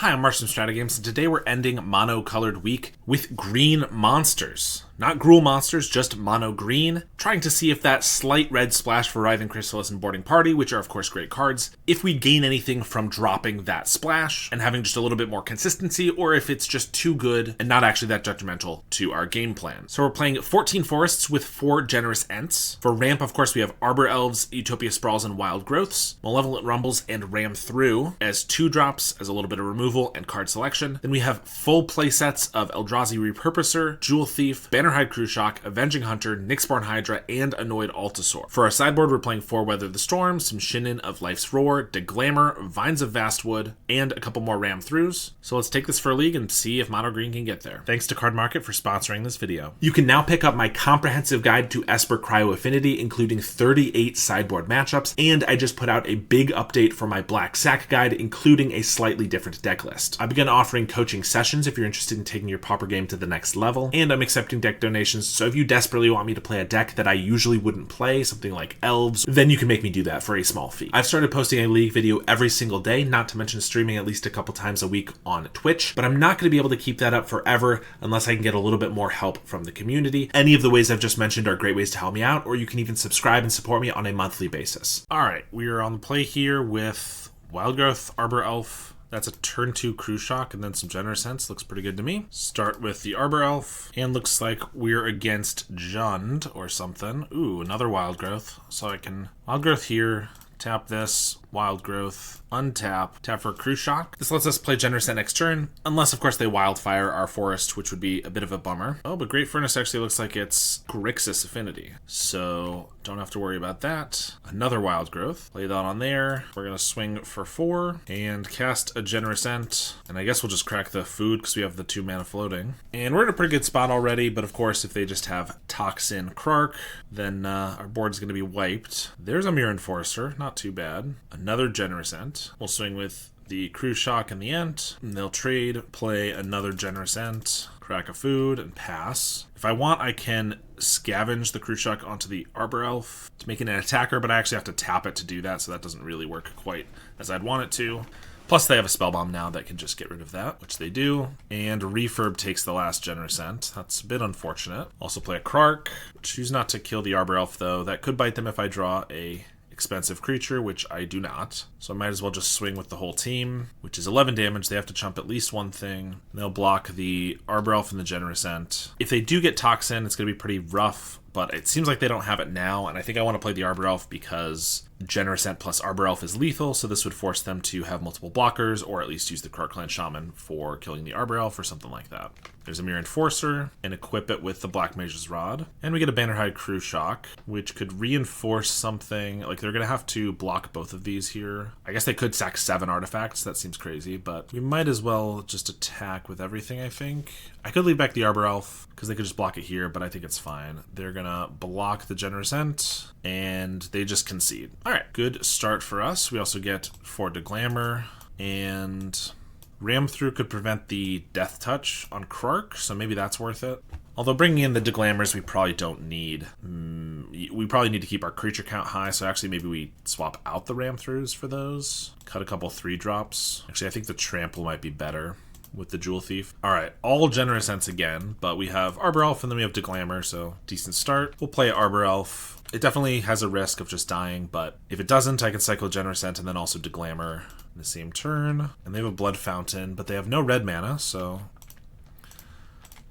Hi, I'm Marsh from StrataGames, and today we're ending Mono-Colored Week with green monsters. Not gruel monsters, just mono green, trying to see if that slight red splash for Writhing Chrysalis and Boarding Party, which are of course great cards, if we gain anything from dropping that splash and having just a little bit more consistency, or if it's just too good and not actually that detrimental to our game plan. So we're playing 14 forests with 4 generous Ents. For ramp, of course, we have Arbor Elves, Utopia Sprawls, and Wild Growths, Malevolent Rumbles, and Ram Through as 2-drops, as a little bit of removal and card selection. Then we have full play sets of Eldrazi Repurposer, Jewel Thief, Bannerhide Cruciak, Avenging Hunter, Nyxborn Hydra, and Annoyed Altasaur. For our sideboard, we're playing 4 Weather the Storm, some Shinin of Life's Roar, Deglamour, Vines of Vastwood, and a couple more Ram Throughs. So let's take this for a league and see if Mono Green can get there. Thanks to Card Market for sponsoring this video. You can now pick up my comprehensive guide to Esper Cryo Affinity, including 38 sideboard matchups, and I just put out a big update for my Black Sack guide, including a slightly different deck list. I began offering coaching sessions if you're interested in taking your Pauper game to the next level, and I'm accepting deck donations, so if you desperately want me to play a deck that I usually wouldn't play, something like Elves, then you can make me do that for a small fee. I've started posting a league video every single day, not to mention streaming at least a couple times a week on Twitch, but I'm not going to be able to keep that up forever unless I can get a little bit more help from the community. Any of the ways I've just mentioned are great ways to help me out, or you can even subscribe and support me on a monthly basis. Alright, we are on the play here with Wild Growth, Arbor Elf. That's a turn 2 Cruciak and then some Generous Ents. Looks pretty good to me. Start with the Arbor Elf, and looks like we're against Jund or something. Ooh, another Wild Growth. So I can Wild Growth here, tap this, Wild Growth, untap, tap for a Cruciak. This lets us play Generous Ent next turn, unless of course they Wildfire our forest, which would be a bit of a bummer. Oh, but Great Furnace actually looks like it's Grixis Affinity, so don't have to worry about that. Another Wild Growth, play that on there. We're gonna swing for 4 and cast a Generous Ent, and I guess we'll just crack the food because we have the 2 mana floating. And we're in a pretty good spot already, but of course if they just have Toxin Krark, then our board's gonna be wiped. There's a Mirror Enforcer, not too bad. Another Generous Ent. We'll swing with the Cruciak and the Ent, and they'll trade, play another Generous Ent, crack a food, and pass. If I want, I can scavenge the Cruciak onto the Arbor Elf to make it an attacker, but I actually have to tap it to do that, so that doesn't really work quite as I'd want it to. Plus, they have a Spellbomb now that can just get rid of that, which they do. And Refurb takes the last Generous Ent. That's a bit unfortunate. Also play a Krark. Choose not to kill the Arbor Elf, though. That could bite them if I draw a expensive creature, which I do not. So I might as well just swing with the whole team, which is 11 damage. They have to chump at least one thing. They'll block the Arbor Elf and the Generous Ent. If they do get Toxin, it's going to be pretty rough, but it seems like they don't have it now, and I think I want to play the Arbor Elf because Generous Ent plus Arbor Elf is lethal, so this would force them to have multiple blockers, or at least use the Krark-Clan Shaman for killing the Arbor Elf or something like that. There's a Mirror Enforcer, and equip it with the Black Mage's Rod. And we get a Bannerhide Cruciak, which could reinforce something. Like, they're going to have to block both of these here. I guess they could sack 7 artifacts. That seems crazy, but we might as well just attack with everything, I think. I could leave back the Arbor Elf, because they could just block it here, but I think it's fine. They're going to block the Generous Ent, and they just concede. Alright, good start for us. We also get 4 Deglamour, and Ram Through could prevent the Death Touch on Krark, so maybe that's worth it. Although bringing in the Deglamours we probably don't need. We probably need to keep our creature count high, so actually maybe we swap out the Ram Throughs for those. Cut a couple 3-drops. Actually, I think the Trample might be better with the Jewel Thief. Alright, all Generous Ents again, but we have Arbor Elf and then we have Deglamour, so decent start. We'll play Arbor Elf. It definitely has a risk of just dying, but if it doesn't, I can cycle Generous Ent and then also Deglamour in the same turn. And they have a Blood Fountain, but they have no red mana, so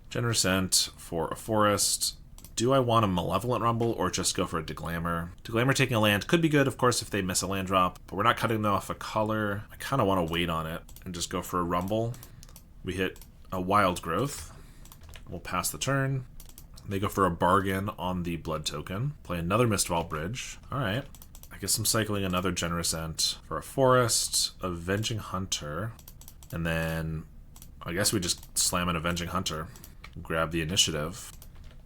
Generous Ent for a forest. Do I want a Malevolent Rumble or just go for a Deglamour? Deglamour taking a land could be good, of course, if they miss a land drop, but we're not cutting off a color. I kind of want to wait on it and just go for a Rumble. We hit a Wild Growth. We'll pass the turn. They go for a bargain on the Blood token. Play another Mistvault Bridge. Alright. I guess I'm cycling another Generous Ent for a forest, Avenging Hunter, and then I guess we just slam an Avenging Hunter. Grab the initiative.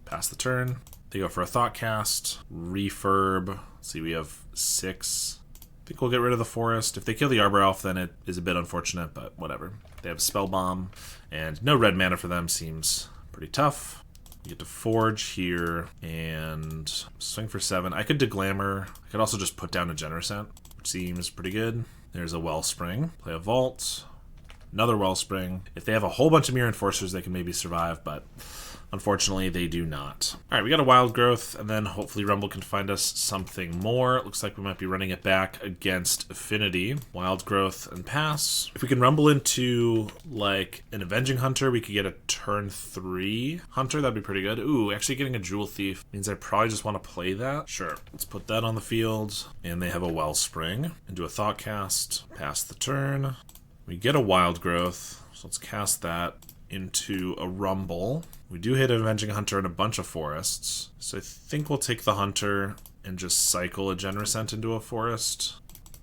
Pass the turn. They go for a Thoughtcast, Refurb. Let's see, we have 6. I think we'll get rid of the forest. If they kill the Arbor Elf, then it is a bit unfortunate, but whatever. They have a Spellbomb, and no red mana for them seems pretty tough. We get to Forge here, and swing for 7. I could Deglamour. I could also just put down a Generous Ent, which seems pretty good. There's a Wellspring. Play a Vault. Another Wellspring. If they have a whole bunch of Mirror Enforcers, they can maybe survive, but unfortunately, they do not. All right, we got a Wild Growth, and then hopefully Rumble can find us something more. It looks like we might be running it back against Affinity. Wild Growth and pass. If we can Rumble into, like, an Avenging Hunter, we could get a turn 3 Hunter. That'd be pretty good. Ooh, actually getting a Jewel Thief means I probably just want to play that. Sure. Let's put that on the field. And they have a Wellspring. And do a Thought Cast. Pass the turn. We get a Wild Growth, so let's cast that into a Rumble. We do hit an Avenging Hunter and a bunch of forests, so I think we'll take the Hunter and just cycle a Generous Ent into a forest.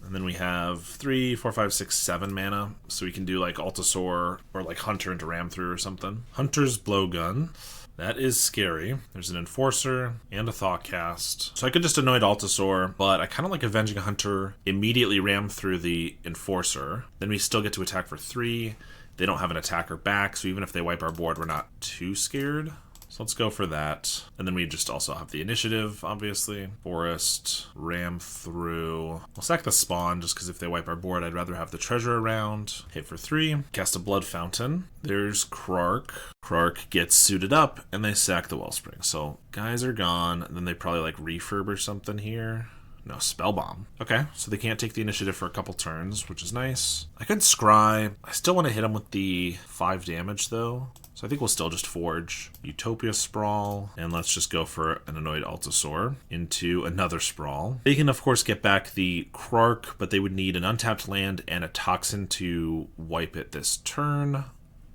And then we have 3, 4, 5, 6, 7 mana, so we can do like Altasaur or like Hunter into Ram Through or something. Hunter's Blowgun. That is scary. There's an Enforcer and a Thought Cast. So I could just Annoyed Altasaur, but I kind of like Avenging Hunter, immediately ram through the Enforcer. Then we still get to attack for 3. They don't have an attacker back, so even if they wipe our board, we're not too scared. So let's go for that. And then we just also have the initiative, obviously. Forest, ram through. We'll sack the spawn, just because if they wipe our board, I'd rather have the treasure around. Hit for 3. Cast a Blood Fountain. There's Krark. Krark gets suited up, and they sack the Wellspring. So guys are gone, and then they probably like refurb or something here. No, Spell Bomb. Okay, so they can't take the initiative for a couple turns, which is nice. I could Scry. I still want to hit them with the 5 damage, though. So I think we'll still just Forge. Utopia Sprawl. And let's just go for an Annoyed Altasaur into another Sprawl. They can, of course, get back the Krark, but they would need an untapped land and a Toxin to wipe it this turn,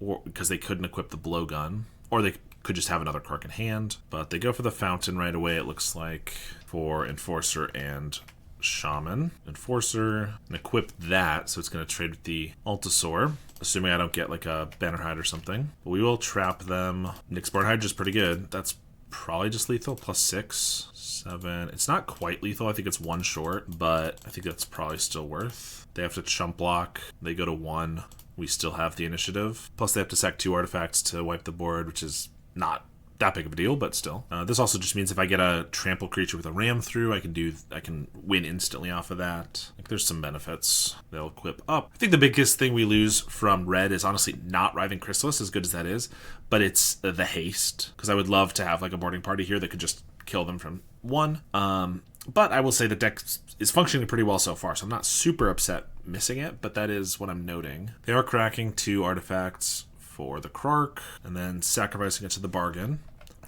or because they couldn't equip the Blowgun. Or they could just have another Krark in hand. But they go for the Fountain right away, it looks like, for Enforcer and Shaman. Enforcer, and equip that, so it's going to trade with the Altasaur, assuming I don't get like a Bannerhide or something. But we will trap them. Nyxborn Hydra is pretty good. That's probably just lethal, plus 6, 7. It's not quite lethal, I think it's 1 short, but I think that's probably still worth. They have to chump block, they go to 1. We still have the initiative. Plus they have to sack 2 artifacts to wipe the board, which is not that big of a deal, but still. This also just means if I get a trample creature with a ram through, I can win instantly off of that. Like, there's some benefits. They'll equip up. I think the biggest thing we lose from red is honestly not Writhing Chrysalis, as good as that is, but it's the haste, because I would love to have like a boarding party here that could just kill them from 1. But I will say the deck is functioning pretty well so far, so I'm not super upset missing it, but that is what I'm noting. They are cracking 2 artifacts for the Krark, and then sacrificing it to the bargain.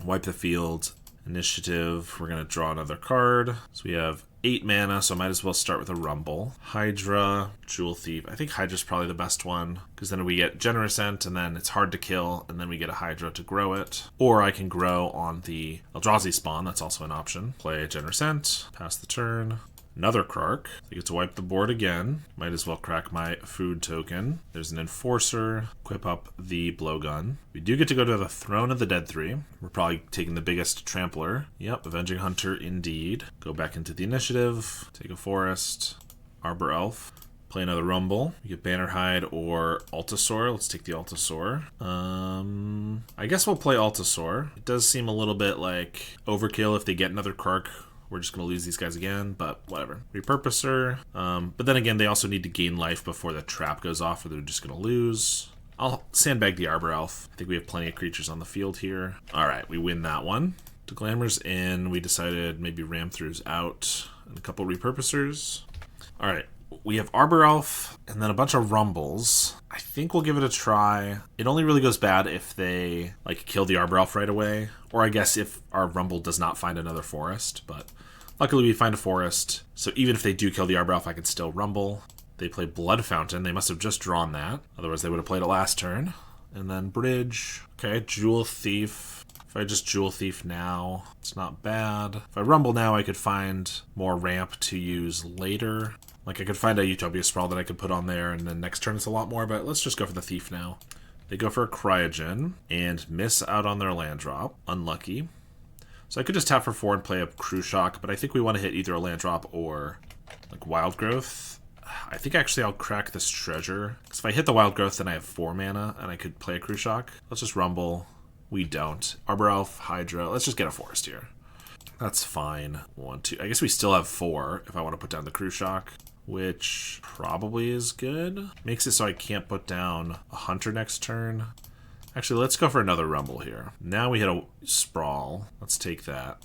Wipe the field. Initiative, we're going to draw another card. So we have 8 mana, so I might as well start with a Rumble. Hydra, Jewel Thief. I think Hydra's probably the best one, because then we get Generous Ent, and then it's hard to kill, and then we get a Hydra to grow it. Or I can grow on the Eldrazi spawn, that's also an option. Play Generous Ent, pass the turn. Another Krark. I get to wipe the board again. Might as well crack my food token. There's an Enforcer. Equip up the Blowgun. We do get to go to the Throne of the Dead 3. We're probably taking the biggest Trampler. Yep, Avenging Hunter indeed. Go back into the initiative. Take a Forest. Arbor Elf. Play another Rumble. We get Bannerhide or Altasaur. Let's take the Altasaur. I guess we'll play Altasaur. It does seem a little bit like overkill if they get another Krark. We're just going to lose these guys again, but whatever. Repurposer. But then again, they also need to gain life before the trap goes off, or they're just going to lose. I'll sandbag the Arbor Elf. I think we have plenty of creatures on the field here. All right, we win that one. The Glamour's in. We decided maybe Ram Through's out. And a couple Repurposers. All right, we have Arbor Elf and then a bunch of Rumbles. I think we'll give it a try. It only really goes bad if they like kill the Arbor Elf right away. Or I guess if our Rumble does not find another forest, but luckily we find a forest. So even if they do kill the Arbor Elf, I can still Rumble. They play Blood Fountain. They must have just drawn that. Otherwise they would have played it last turn. And then Bridge. Okay, Jewel Thief. If I just Jewel Thief now, it's not bad. If I Rumble now, I could find more ramp to use later. Like I could find a Utopia Sprawl that I could put on there, and then next turn it's a lot more, but let's just go for the Thief now. They go for a Cryogen and miss out on their land drop. Unlucky. So I could just tap for 4 and play a Crew Shock, but I think we want to hit either a land drop or like Wild Growth. I think actually I'll crack this Treasure, because if I hit the Wild Growth, then I have 4 mana, and I could play a Crew Shock. Let's just Rumble. We don't. Arbor Elf, Hydra. Let's just get a forest here. That's fine. 1, 2. I guess we still have 4 if I want to put down the Crew Shock. which probably is good. Makes it so I can't put down a hunter next turn. Actually, let's go for another rumble here. Now we hit a sprawl. Let's take that.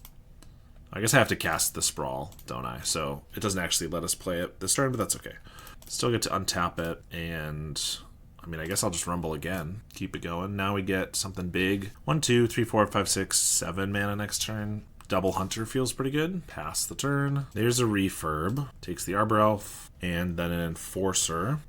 I guess I have to cast the sprawl, don't I? So it doesn't actually let us play it this turn, but that's okay. Still get to untap it, and I mean, I guess I'll just rumble again. Keep it going. Now we get something big. 1, 2, 3, 4, 5, 6, 7 mana next turn. Double hunter feels pretty good. Pass the turn. There's a refurb. Takes the Arbor Elf, and then an enforcer.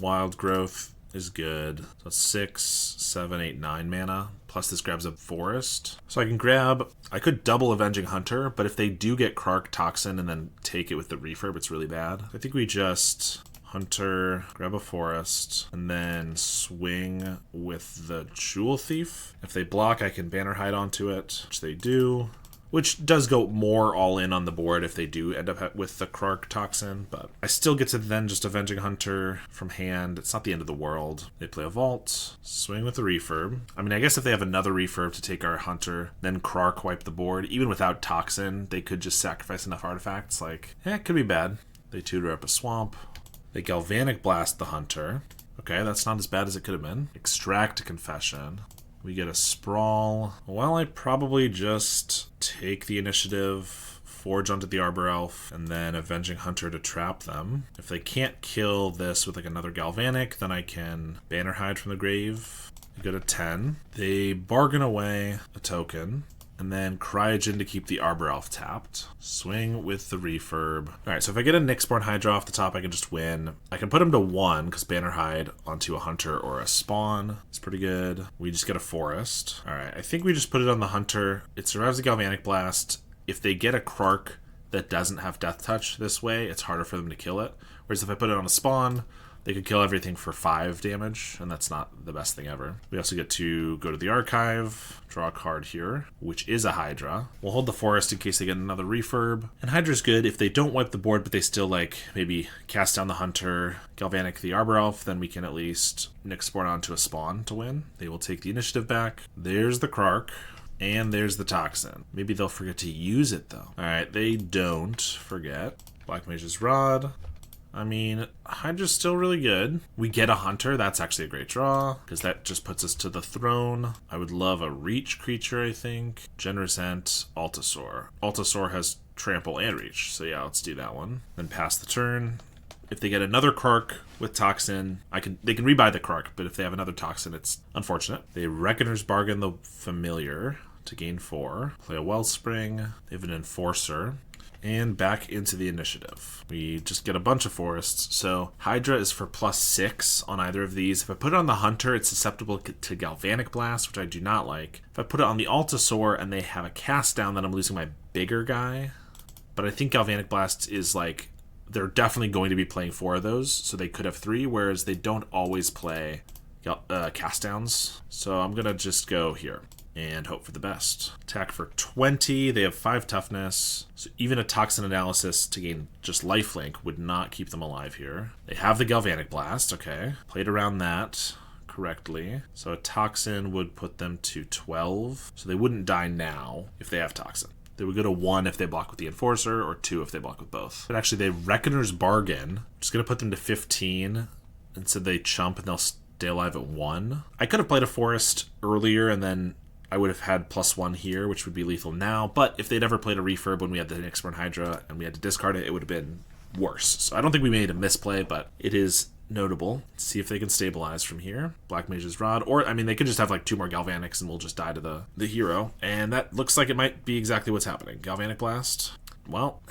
Wild growth is good. So it's 6, 7, 8, 9 mana. Plus this grabs a forest. So I can grab, I could double Avenging Hunter, but if they do get Krark Toxin and then take it with the refurb, it's really bad. I think we just Hunter, grab a forest, and then swing with the Jewel Thief. If they block, I can Banner Hide onto it, which they do. Which does go more all in on the board if they do end up with the Krark Toxin, but I still get to then just Avenging Hunter from hand. It's not the end of the world. They play a Vault, swing with the refurb. I mean, I guess if they have another refurb to take our Hunter, then Krark wipe the board. Even without Toxin, they could just sacrifice enough artifacts. Like, it could be bad. They tutor up a swamp. They Galvanic Blast the Hunter. Okay, that's not as bad as it could have been. Extract a Confession. We get a sprawl. Well, I probably just take the initiative, forge onto the Arbor Elf, and then Avenging Hunter to trap them. If they can't kill this with like another Galvanic, then I can Banner Hide from the grave. We go to 10. They bargain away a token, and then Cryogen to keep the Arbor Elf tapped. Swing with the refurb. Alright, so if I get a Nyxborn Hydra off the top, I can just win. I can put him to 1, because Banner Hide onto a Hunter or a Spawn. It's pretty good. We just get a Forest. Alright, I think we just put it on the Hunter. It survives the Galvanic Blast. If they get a Krark that doesn't have Death Touch this way, it's harder for them to kill it. Whereas if I put it on a Spawn, they could kill everything for 5 damage, and that's not the best thing ever. We also get to go to the archive, draw a card here, which is a Hydra. We'll hold the forest in case they get another refurb. And Hydra's good if they don't wipe the board, but they still like maybe cast down the Hunter, Galvanic the Arbor Elf, then we can at least Nyxborn onto a Spawn to win. They will take the initiative back. There's the Krark. And there's the Toxin. Maybe they'll forget to use it though. Alright, they don't forget. Black Mage's Rod. I mean, Hydra's still really good. We get a Hunter, that's actually a great draw, because that just puts us to the throne. I would love a Reach creature, I think. Generous Ent, Altasaur. Altasaur has Trample and Reach, so yeah, let's do that one. Then pass the turn. If they get another Krark with Toxin, they can rebuy the Krark, but if they have another Toxin, it's unfortunate. They Reckoner's Bargain the Familiar to gain 4. Play a Wellspring. They have an Enforcer. And back into the initiative. We just get a bunch of forests. So Hydra is for +6 on either of these. If I put it on the Hunter, it's susceptible to Galvanic Blast, which I do not like. If I put it on the Altasaur and they have a cast down, then I'm losing my bigger guy. But I think Galvanic Blast is like, they're definitely going to be playing 4 of those, so they could have 3, whereas they don't always play cast downs. So I'm gonna just go here and hope for the best. Attack for 20. They have 5 toughness. So even a Toxin Analysis to gain just lifelink would not keep them alive here. They have the Galvanic Blast. Okay. Played around that correctly. So a Toxin would put them to 12. So they wouldn't die now if they have Toxin. They would go to 1 if they block with the Enforcer, or 2 if they block with both. But actually, they Reckoner's Bargain. Just going to put them to 15. Instead, they chump and they'll stay alive at 1. I could have played a Forest earlier and then I would have had +1 here, which would be lethal now. But if they'd ever played a refurb when we had the Nyxborn Hydra and we had to discard it, it would have been worse. So I don't think we made a misplay, but it is notable. Let's see if they can stabilize from here. Black Mage's Rod. Or, I mean, they could just have like 2 more Galvanics and we'll just die to the hero. And that looks like it might be exactly what's happening. Galvanic Blast. Well,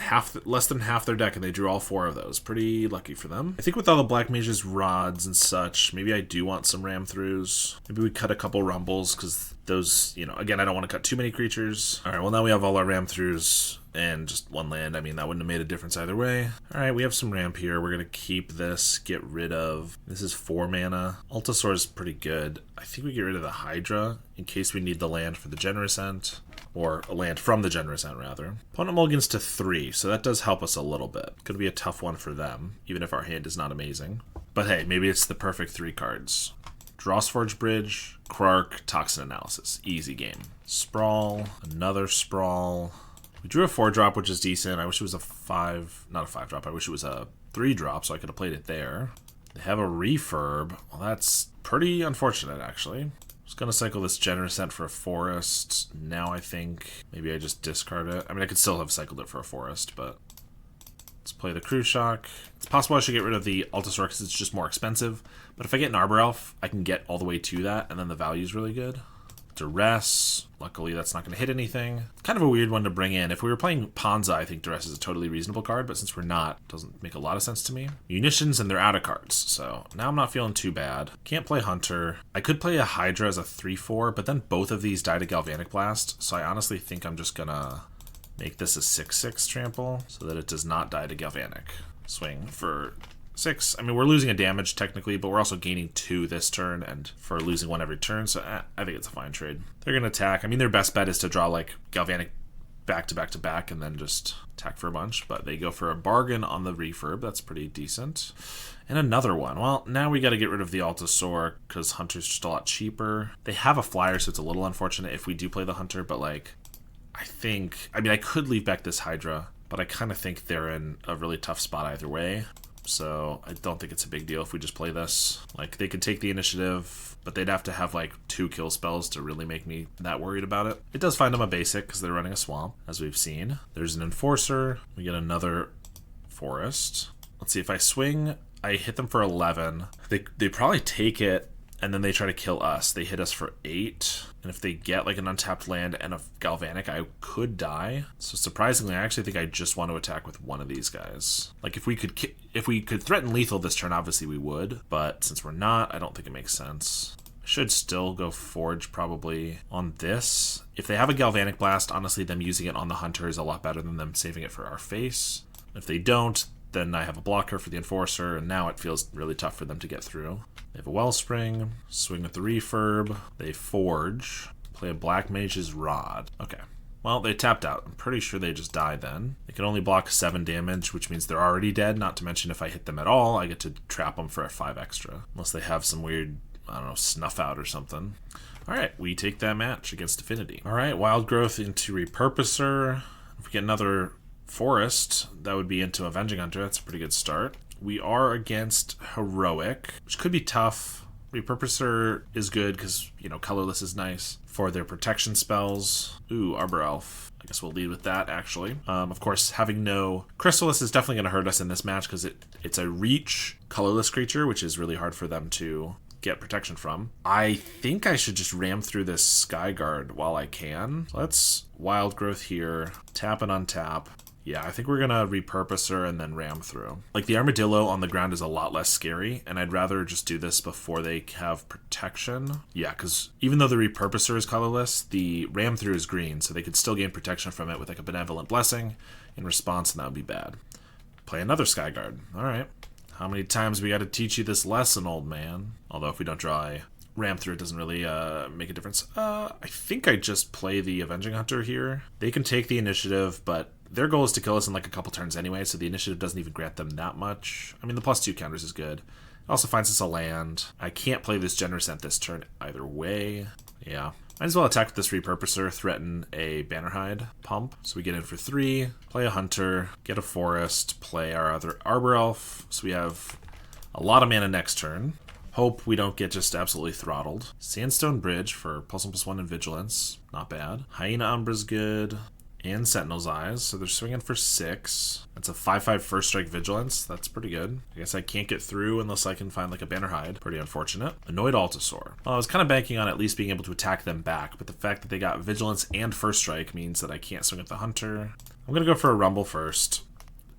less than half their deck, and they drew all 4 of those. Pretty lucky for them. I think with all the Black Mage's Rods and such, maybe I do want some Ram Throughs. Maybe we cut a couple Rumbles, because those, you know, again, I don't want to cut too many creatures. Alright, well now we have all our Ram Throughs and just 1 land. I mean, that wouldn't have made a difference either way. Alright, we have some ramp here. We're going to keep this, get rid of. This is 4 mana. Altasaur is pretty good. I think we get rid of the Hydra in case we need the land for the Generous Ent. Or a land from the Generous Ent, rather. Opponent mulligans to 3, so that does help us a little bit. Could be a tough one for them, even if our hand is not amazing. But hey, maybe it's the perfect 3 cards. Drawsforge Bridge, Krark, Toxin Analysis. Easy game. Sprawl, another Sprawl. We drew a 4-drop, which is decent. I wish it was a 5, not a 5-drop, I wish it was a 3-drop, so I could have played it there. They have a refurb. Well, that's pretty unfortunate, actually. Just gonna cycle this Generous Scent for a forest. Now I think maybe I just discard it. I mean, I could still have cycled it for a forest, but let's play the Crew Shock. It's possible I should get rid of the Altasaur because it's just more expensive. But if I get an Arbor Elf, I can get all the way to that, and then the value's really good. Duress. Luckily, that's not going to hit anything. Kind of a weird one to bring in. If we were playing Ponza, I think Duress is a totally reasonable card, but since we're not, it doesn't make a lot of sense to me. Munitions, and they're out of cards, so now I'm not feeling too bad. Can't play Hunter. I could play a Hydra as a 3/4, but then both of these die to Galvanic Blast, so I honestly think I'm just gonna make this a 6/6 trample so that it does not die to Galvanic. Swing for 6. I mean, we're losing a damage technically, but we're also gaining 2 this turn, and for losing 1 every turn, so I think it's a fine trade. They're going to attack. I mean, their best bet is to draw, like, Galvanic back to back to back and then just attack for a bunch, but they go for a bargain on the refurb. That's pretty decent. And another one. Well, now we got to get rid of the Altasaur because Hunter's just a lot cheaper. They have a flyer, so it's a little unfortunate if we do play the Hunter, but, like, I mean, I could leave back this Hydra, but I kind of think they're in a really tough spot either way. So I don't think it's a big deal if we just play this. Like, they could take the initiative, but they'd have to have like 2 kill spells to really make me that worried about it. It does find them a basic because they're running a swamp, as we've seen. There's an Enforcer. We get another forest. Let's see, if I swing, I hit them for 11. They probably take it, and then they try to kill us. They hit us for 8. And if they get like an untapped land and a Galvanic, I could die. So surprisingly, I actually think I just want to attack with one of these guys. Like, if we could threaten lethal this turn, obviously we would. But since we're not, I don't think it makes sense. I should still go Forge probably on this. If they have a Galvanic Blast, honestly, them using it on the Hunter is a lot better than them saving it for our face. If they don't, then I have a blocker for the Enforcer, and now it feels really tough for them to get through. They have a Wellspring, swing with the Refurb, they Forge, play a Black Mage's Rod. Okay, well, they tapped out. I'm pretty sure they just die then. They can only block 7 damage, which means they're already dead, not to mention if I hit them at all, I get to trap them for a 5 extra. Unless they have some weird, I don't know, snuff out or something. Alright, we take that match against Affinity. Alright, Wild Growth into Repurposer. If we get another Forest, that would be into Avenging Hunter. That's a pretty good start. We are against Heroic, which could be tough. Repurposer is good because, you know, colorless is nice for their protection spells. Ooh, Arbor Elf. I guess we'll lead with that, actually. Of course, having no Crystallis is definitely going to hurt us in this match because it's a reach colorless creature, which is really hard for them to get protection from. I think I should just ram through this Skyguard while I can. Let's Wild Growth here, tap and untap. Yeah, I think we're gonna repurpose her and then ram through. Like, the Armadillo on the ground is a lot less scary, and I'd rather just do this before they have protection. Yeah, because even though the repurposer is colorless, the ram through is green, so they could still gain protection from it with like a Benevolent Blessing in response, and that would be bad. Play another Skyguard. Alright. How many times we gotta teach you this lesson, old man? Although if we don't draw a ram through, it doesn't really make a difference. I think I just play the Avenging Hunter here. They can take the initiative, but their goal is to kill us in like a couple turns anyway, so the initiative doesn't even grant them that much. I mean, the +2 counters is good. It also finds us a land. I can't play this Generous Scent this turn either way. Yeah. Might as well attack with this Repurposer, threaten a Bannerhide pump. So we get in for 3, play a Hunter, get a Forest, play our other Arbor Elf. So we have a lot of mana next turn. Hope we don't get just absolutely throttled. Sandstone Bridge for +1/+1 and Vigilance. Not bad. Hyena Umbra's good. And Sentinel's Eyes, so they're swinging for 6. That's a 5/5 first strike Vigilance. That's pretty good. I guess I can't get through unless I can find like a Bannerhide. Pretty unfortunate. Annoyed Altasaur. Well, I was kind of banking on at least being able to attack them back, but the fact that they got Vigilance and first strike means that I can't swing at the Hunter. I'm gonna go for a Rumble first.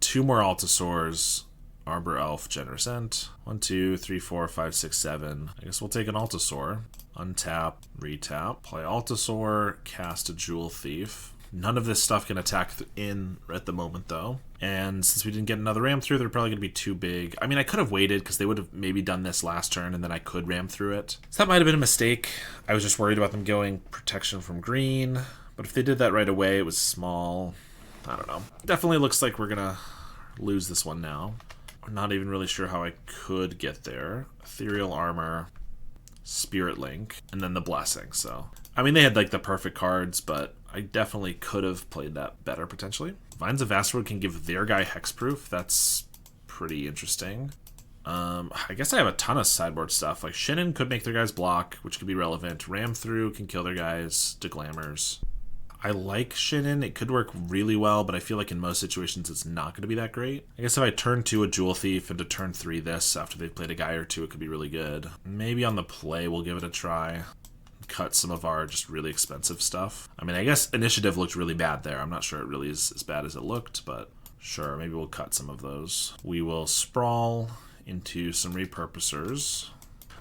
2 more Altasaurs. Arbor Elf, Generous Scent. 1, 2, 3, 4, 5, 6, 7. I guess we'll take an Altasaur. Untap, retap. Play Altasaur, cast a Jewel Thief. None of this stuff can attack in at the moment, though. And since we didn't get another ram through, they're probably going to be too big. I mean, I could have waited, because they would have maybe done this last turn, and then I could ram through it. So that might have been a mistake. I was just worried about them going protection from green. But if they did that right away, it was small. I don't know. Definitely looks like we're going to lose this one now. I'm not even really sure how I could get there. Ethereal Armor, Spirit Link, and then the Blessing. So, I mean, they had like the perfect cards, but I definitely could have played that better potentially. Vines of Vastwood can give their guy hexproof. That's pretty interesting. I guess I have a ton of sideboard stuff. Like Shinnin could make their guys block, which could be relevant. Ram through can kill their guys. Deglammers. I like Shinnin. It could work really well, but I feel like in most situations it's not going to be that great. I guess if I turn 2 a Jewel Thief and to turn 3 this after they've played a guy or two, it could be really good. Maybe on the play we'll give it a try. Cut some of our just really expensive stuff. I mean, I guess initiative looked really bad there. I'm not sure it really is as bad as it looked, but sure, maybe we'll cut some of those. We will sprawl into some repurposers.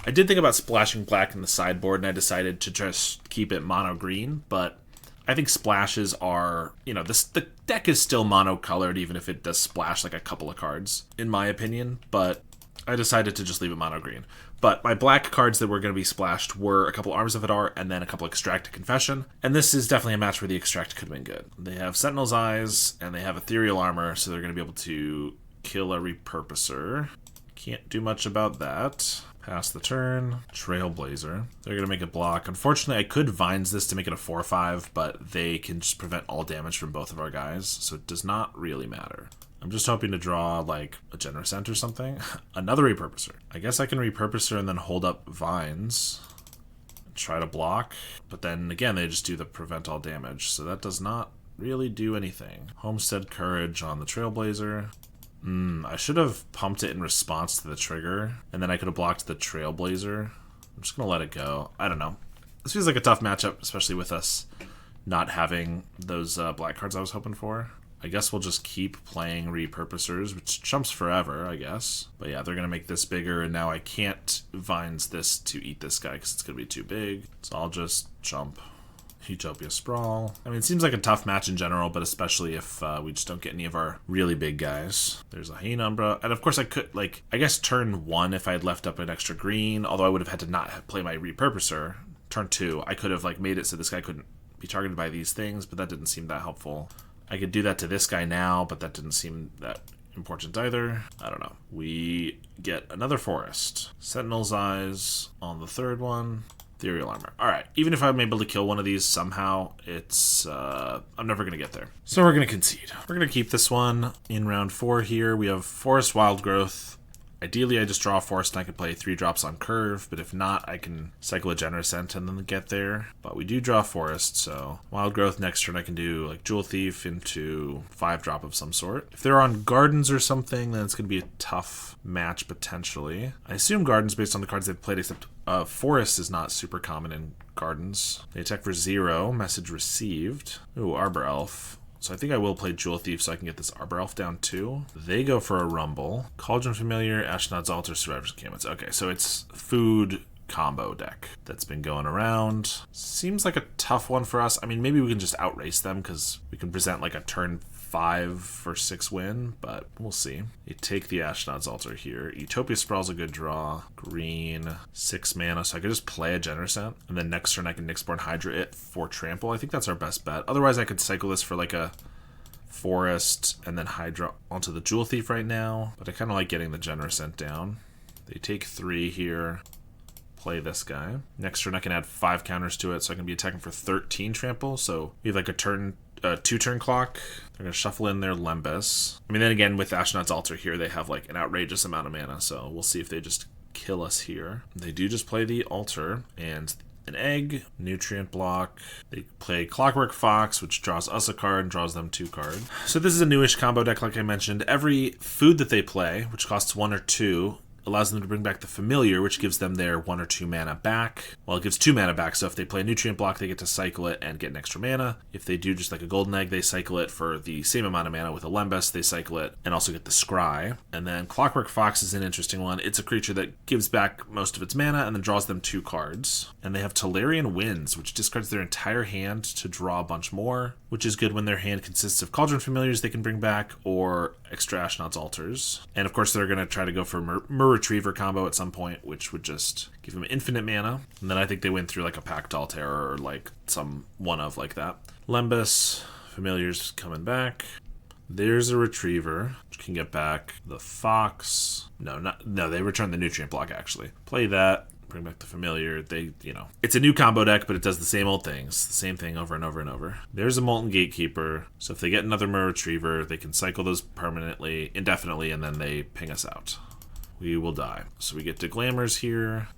I did think about splashing black in the sideboard, and I decided to just keep it mono green, but I think splashes are, you know, the deck is still mono-colored, even if it does splash like a couple of cards, in my opinion, but I decided to just leave it mono green. But my black cards that were going to be splashed were a couple Arms of Hadar and then a couple Extract Confession. And this is definitely a match where the Extract could have been good. They have Sentinel's Eyes and they have Ethereal Armor, so they're going to be able to kill a Repurposer. Can't do much about that. Pass the turn. Trailblazer. They're going to make it block. Unfortunately, I could Vines this to make it a 4/5, but they can just prevent all damage from both of our guys, so it does not really matter. I'm just hoping to draw, like, a Generous Ent or something. Another Repurposer. I guess I can Repurposer and then hold up Vines. Try to block. But then, again, they just do the prevent all damage, so that does not really do anything. Homestead Courage on the Trailblazer. I should have pumped it in response to the trigger, and then I could have blocked the Trailblazer. I'm just going to let it go. I don't know. This feels like a tough matchup, especially with us not having those black cards I was hoping for. I guess we'll just keep playing Repurposers, which chumps forever, I guess. But yeah, they're going to make this bigger, and now I can't Vines this to eat this guy because it's going to be too big. So I'll just chump. Utopia Sprawl. I mean, it seems like a tough match in general, but especially if we just don't get any of our really big guys. There's a Haynumbra. And of course I could, like, I guess turn 1 if I had left up an extra green, although I would have had to not play my Repurposer. Turn 2, I could have, like, made it so this guy couldn't be targeted by these things, but that didn't seem that helpful. I could do that to this guy now, but that didn't seem that important either. I don't know. We get another Forest. Sentinel's Eyes on the third one. Ethereal Armor. Alright, even if I'm able to kill one of these somehow, it's, I'm never going to get there. So we're going to concede. We're going to keep this one. In round 4 here, we have Forest Wild Growth. Ideally, I just draw a Forest and I could play 3 drops on curve, but if not, I can cycle a Generous Ent and then get there. But we do draw Forest, so Wild Growth next turn I can do like Jewel Thief into 5-drop of some sort. If they're on Gardens or something, then it's going to be a tough match potentially. I assume Gardens based on the cards they've played, except Forest is not super common in Gardens. They attack for 0, message received. Ooh, Arbor Elf. So I think I will play Jewel Thief so I can get this Arbor Elf down too. They go for a Rumble. Cauldron Familiar, Ashnod's Altar, Survivor's Encampments. Okay, so it's food combo deck that's been going around. Seems like a tough one for us. I mean, maybe we can just outrace them because we can present like a turn 5 for 6 win, but we'll see. You take the Ashnod's Altar here. Utopia Sprawl's a good draw. Green, 6 mana, so I could just play a Generous Ent, and then next turn I can Nyxborn Hydra it for trample. I think that's our best bet. Otherwise I could cycle this for like a Forest and then Hydra onto the Jewel Thief right now, but I kind of like getting the Generous Ent down. They take 3 here. Play this guy. Next turn I can add 5 counters to it, so I can be attacking for 13 trample, so we have like a 2-turn clock. They're going to shuffle in their Lembas. I mean, then again, with Ashnod's Altar here, they have like an outrageous amount of mana, so we'll see if they just kill us here. They do just play the Altar and an Egg, Nutrient Block. They play Clockwork Fox, which draws us a card and draws them 2 cards. So this is a newish combo deck, like I mentioned. Every food that they play, which costs 1 or 2, allows them to bring back the Familiar, which gives them their 1 or 2 mana back. Well, it gives 2 mana back, so if they play a Nutrient Block, they get to cycle it and get an extra mana. If they do just like a Golden Egg, they cycle it for the same amount of mana. With a Lembas, they cycle it and also get the Scry. And then Clockwork Fox is an interesting one. It's a creature that gives back most of its mana and then draws them 2 cards. And they have Tolarian Winds, which discards their entire hand to draw a bunch more, which is good when their hand consists of Cauldron Familiars they can bring back or extra Ashnod's Altars. And of course, they're going to try to go for Retriever combo at some point, which would just give him infinite mana. And then I think they went through like a Pactol Terror or like some one of like that. Lembas, Familiars coming back. There's a Retriever, which can get back the Fox. No, they return the Nutrient Block actually. Play that. bring back the familiar. It's a new combo deck, but it does the same old things. The same thing over and over and over. There's a Molten Gatekeeper. So if they get another Mirror Retriever, they can cycle those permanently, indefinitely, and then they ping us out. We will die. So we get Deglammers here.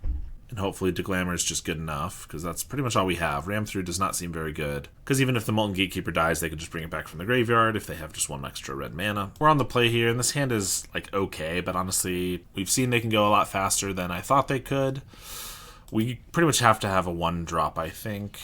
And hopefully Deglammer is just good enough, because that's pretty much all we have. Ram Through does not seem very good, because even if the Molten Gatekeeper dies, they can just bring it back from the graveyard if they have just one extra red mana. We're on the play here, and this hand is, like, okay, but honestly, we've seen they can go a lot faster than I thought they could. We pretty much have to have a 1-drop, I think.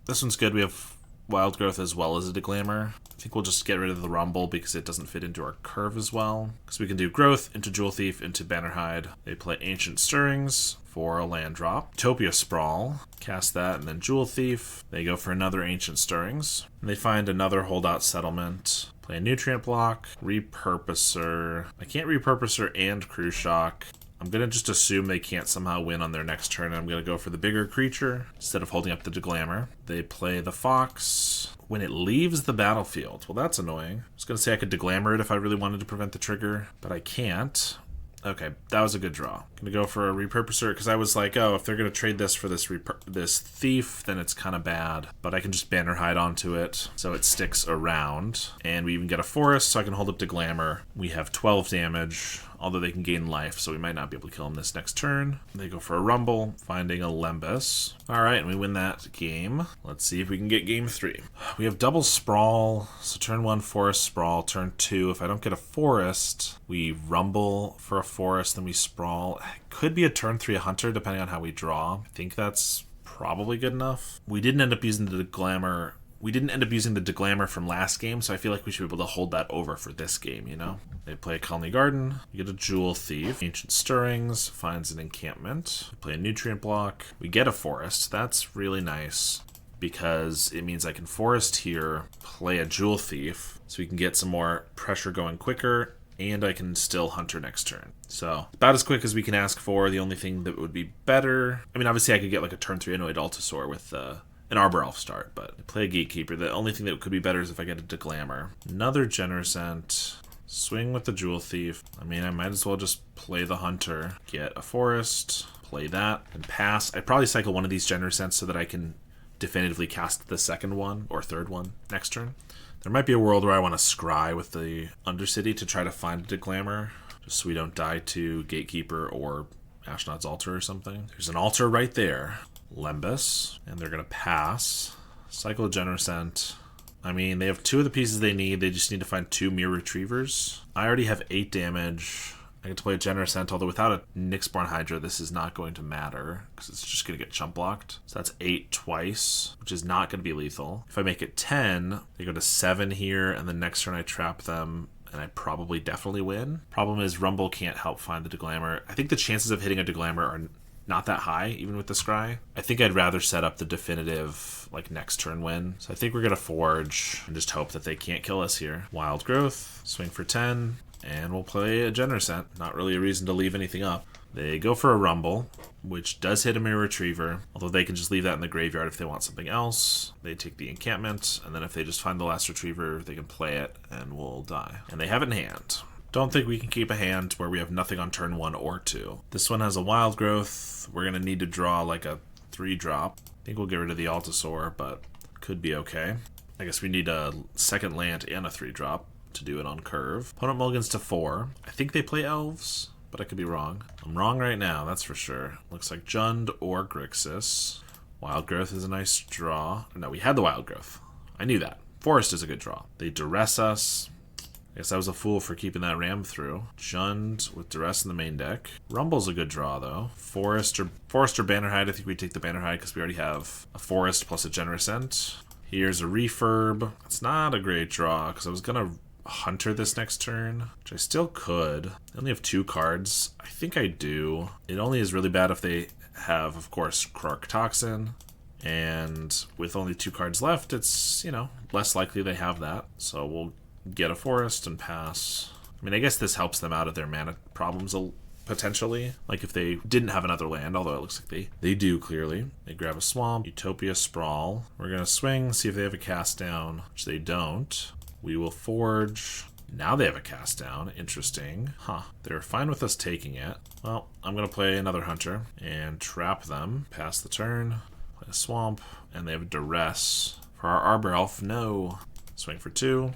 This one's good. We have Wild Growth as well as a Deglammer. I think we'll just get rid of the Rumble because it doesn't fit into our curve as well. Because we can do Growth into Jewel Thief into Bannerhide. They play Ancient Stirrings for a land drop. Utopia Sprawl. Cast that and then Jewel Thief. They go for another Ancient Stirrings. And they find another Holdout Settlement. Play a Nutrient Block. Repurposer. I can't Repurposer and Cruise Shock. I'm going to just assume they can't somehow win on their next turn. I'm going to go for the bigger creature instead of holding up the Deglammer. They play the Fox. When it leaves the battlefield, well, that's annoying. I was going to say I could Deglammer it if I really wanted to prevent the trigger, but I can't. Okay, that was a good draw. I'm going to go for a Repurposer because I was like, oh, if they're going to trade this for this Thief, then it's kind of bad. But I can just Bannerhide onto it so it sticks around. And we even get a Forest, so I can hold up Deglammer. We have 12 damage, although they can gain life, so we might not be able to kill them this next turn. They go for a Rumble, finding a Lembas. All right, and we win that game. Let's see if we can get game 3. We have double Sprawl, so turn 1, Forest Sprawl. Turn 2, if I don't get a Forest, we Rumble for a Forest, then we Sprawl. It could be a turn 3 Hunter, depending on how we draw. I think that's probably good enough. We didn't end up using the Deglammer. We didn't end up using the Deglammer from last game, so I feel like we should be able to hold that over for this game, you know? They play a Colony Garden, we get a Jewel Thief, Ancient Stirrings, finds an encampment, we play a Nutrient Block, we get a Forest. That's really nice, because it means I can Forest here, play a Jewel Thief, so we can get some more pressure going quicker, and I can still Hunter next turn. So, about as quick as we can ask for. The only thing that would be better, I mean, obviously I could get like a turn 3 Annoyed Altasaur with an Arbor Elf start, but I play a Gatekeeper. The only thing that could be better is if I get a Deglammer. Another Genercent. Swing with the Jewel Thief. I mean, I might as well just play the Hunter. Get a Forest, play that, and pass. I'd probably cycle one of these Genercents so that I can definitively cast the second one or third one next turn. There might be a world where I want to scry with the Undercity to try to find a Deglammer, just so we don't die to Gatekeeper or Ashnod's Altar or something. There's an altar right there. Lembas, and they're going to pass. Cycle a Genercent. I mean, they have 2 of the pieces they need. They just need to find 2 Mirror Retrievers. I already have 8 damage. I get to play a Genercent, although without a Nyxborn Hydra, this is not going to matter, because it's just going to get chump blocked. So that's 8 twice, which is not going to be lethal. If I make it 10, they go to 7 here, and the next turn I trap them, and I probably definitely win. Problem is, Rumble can't help find the Deglammer. I think the chances of hitting a Deglammer are not that high, even with the Scry. I think I'd rather set up the definitive, like, next turn win. So I think we're going to Forge and just hope that they can't kill us here. Wild Growth, swing for 10, and we'll play a Genercent. Not really a reason to leave anything up. They go for a Rumble, which does hit a Mirror Retriever, although they can just leave that in the graveyard if they want something else. They take the encampment, and then if they just find the last Retriever, they can play it, and we'll die. And they have it in hand. Don't think we can keep a hand where we have nothing on turn 1 or 2. This one has a Wild Growth. We're going to need to draw like a 3-drop. I think we'll get rid of the Altasaur, but could be okay. I guess we need a second land and a 3-drop to do it on curve. Opponent mulligans to 4. I think they play Elves, but I could be wrong. I'm wrong right now, that's for sure. Looks like Jund or Grixis. Wild Growth is a nice draw. No, we had the Wild Growth. I knew that. Forest is a good draw. They duress us. I guess I was a fool for keeping that Ram through. Jund with Duress in the main deck. Rumble's a good draw, though. Forest or Bannerhide. I think we take the Bannerhide because we already have a Forest plus a Genercent. Here's a Refurb. It's not a great draw because I was going to Hunter this next turn, which I still could. I only have 2 cards. I think I do. It only is really bad if they have, of course, Krark Toxin. And with only 2 cards left, it's, you know, less likely they have that. So we'll get a Forest and pass. I mean, I guess this helps them out of their mana problems potentially. Like if they didn't have another land, although it looks like they do clearly. They grab a Swamp, Utopia Sprawl. We're going to swing, see if they have a cast down, which they don't. We will Forge, Now they have a cast down. Interesting. Huh. They were fine with us taking it. Well, I'm going to play another hunter and trap them. Pass the turn. Play a swamp. And they have duress. For our Arbor Elf, no. Swing for 2.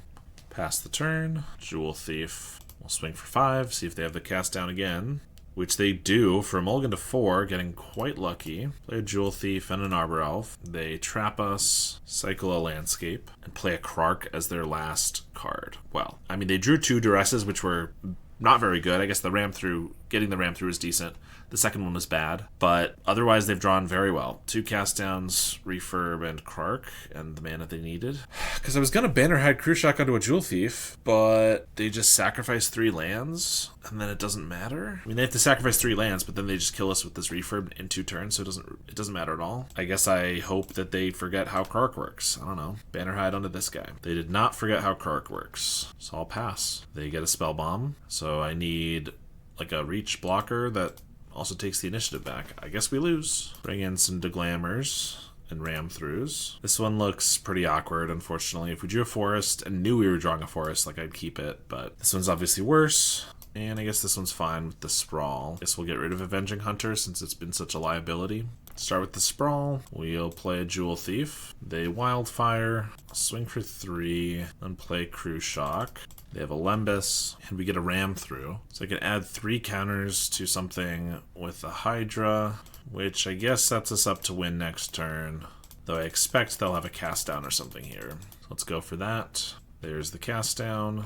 Pass the turn. Jewel Thief. We'll swing for 5. See if they have the cast down again. Which they do for a mulligan to 4, getting quite lucky. Play a Jewel Thief and an Arbor Elf. They trap us, cycle a Landscape, and play a Krark as their last card. Well, I mean, they drew 2 Duresses, which were not very good. I guess getting the ram through is decent. The second one was bad, but otherwise they've drawn very well. 2 cast downs, refurb, and Krark, and the mana they needed. Because I was going to Bannerhide Cruciak onto a Jewel Thief, but they just sacrifice 3 lands, and then it doesn't matter. I mean, they have to sacrifice 3 lands, but then they just kill us with this refurb in 2 turns, so it doesn't matter at all. I guess I hope that they forget how Krark works. I don't know. Bannerhide onto this guy. They did not forget how Krark works, so I'll pass. They get a Spell Bomb, so I need like a reach blocker that also takes the initiative back. I guess we lose. Bring in some Deglammers and ram throughs. This one looks pretty awkward, unfortunately. If we drew a forest and knew we were drawing a forest, like, I'd keep it, but this one's obviously worse. And I guess this one's fine with the Sprawl. Guess we'll get rid of Avenging Hunter since it's been such a liability. Start with the Sprawl. We'll play a Jewel Thief. They Wildfire. Swing for 3. Then play Cruciak. They have a Lembas, and we get a ram through. So I can add 3 counters to something with a Hydra, which I guess sets us up to win next turn. Though I expect they'll have a cast down or something here. So let's go for that. There's the cast down.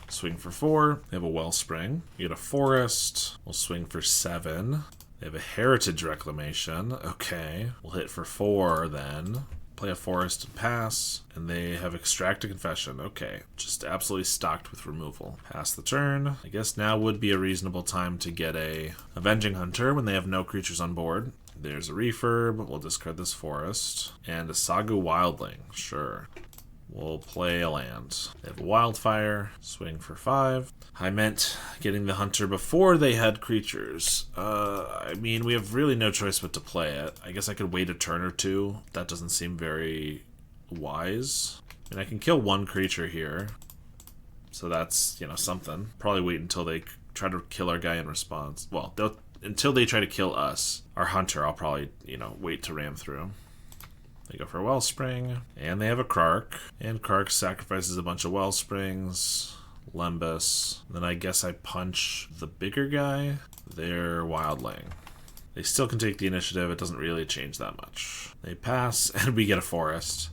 Swing for 4. They have a Wellspring. We get a Forest. We'll swing for 7. They have a Heritage Reclamation. Okay. We'll hit for 4 then. Play a forest and pass, and they have Extract a Confession. Okay, just absolutely stocked with removal. Pass the turn. I guess now would be a reasonable time to get a Avenging Hunter when they have no creatures on board. There's a refurb. We'll discard this forest. And a Sagu Wildling. Sure. We'll play a land. They have a Wildfire. Swing for 5. I meant getting the Hunter before they had creatures. I mean, we have really no choice but to play it. I guess I could wait a turn or 2. That doesn't seem very wise. I mean, I can kill 1 creature here. So that's, you know, something. Probably wait until they try to kill our guy in response. Well, until they try to kill us, our Hunter, I'll probably, you know, wait to ram through. They go for a Wellspring, and they have a Krark. And Krark sacrifices a bunch of Wellsprings, Lembas. Then I guess I punch the bigger guy. They're Wildling. They still can take the initiative. It doesn't really change that much. They pass, and we get a forest.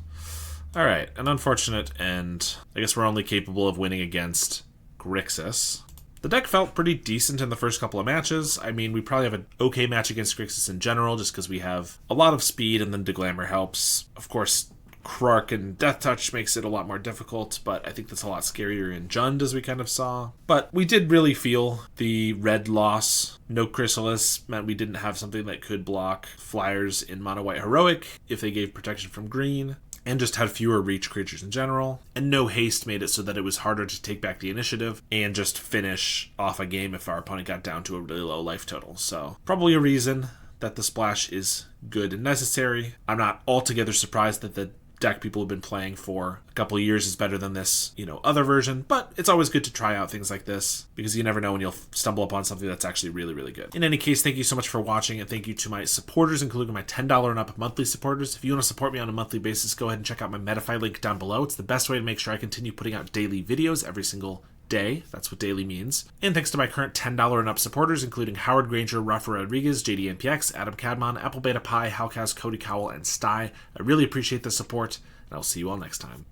Alright, an unfortunate end. I guess we're only capable of winning against Grixis. The deck felt pretty decent in the first couple of matches. I mean, we probably have an okay match against Grixis in general, just because we have a lot of speed and then Deglammer helps. Of course, Krark and Death Touch makes it a lot more difficult, but I think that's a lot scarier in Jund, as we kind of saw. But we did really feel the red loss. No Chrysalis meant we didn't have something that could block flyers in Mono White Heroic if they gave protection from green. And just had fewer reach creatures in general. And no haste made it so that it was harder to take back the initiative and just finish off a game if our opponent got down to a really low life total. So probably a reason that the splash is good and necessary. I'm not altogether surprised that the deck people have been playing for a couple of years is better than this, you know, other version, but it's always good to try out things like this because you never know when you'll stumble upon something that's actually really, really good. In any case, thank you so much for watching, and thank you to my supporters, including my $10 and up monthly supporters. If you want to support me on a monthly basis, go ahead and check out my Metafy link down below. It's the best way to make sure I continue putting out daily videos every single day. That's what daily means. And thanks to my current $10 and up supporters, including Howard Granger, Rafa Rodriguez, JDNPX, Adam Cadmon, Apple Beta Pie, Halcaz, Cody Cowell, and Sty. I really appreciate the support, and I'll see you all next time.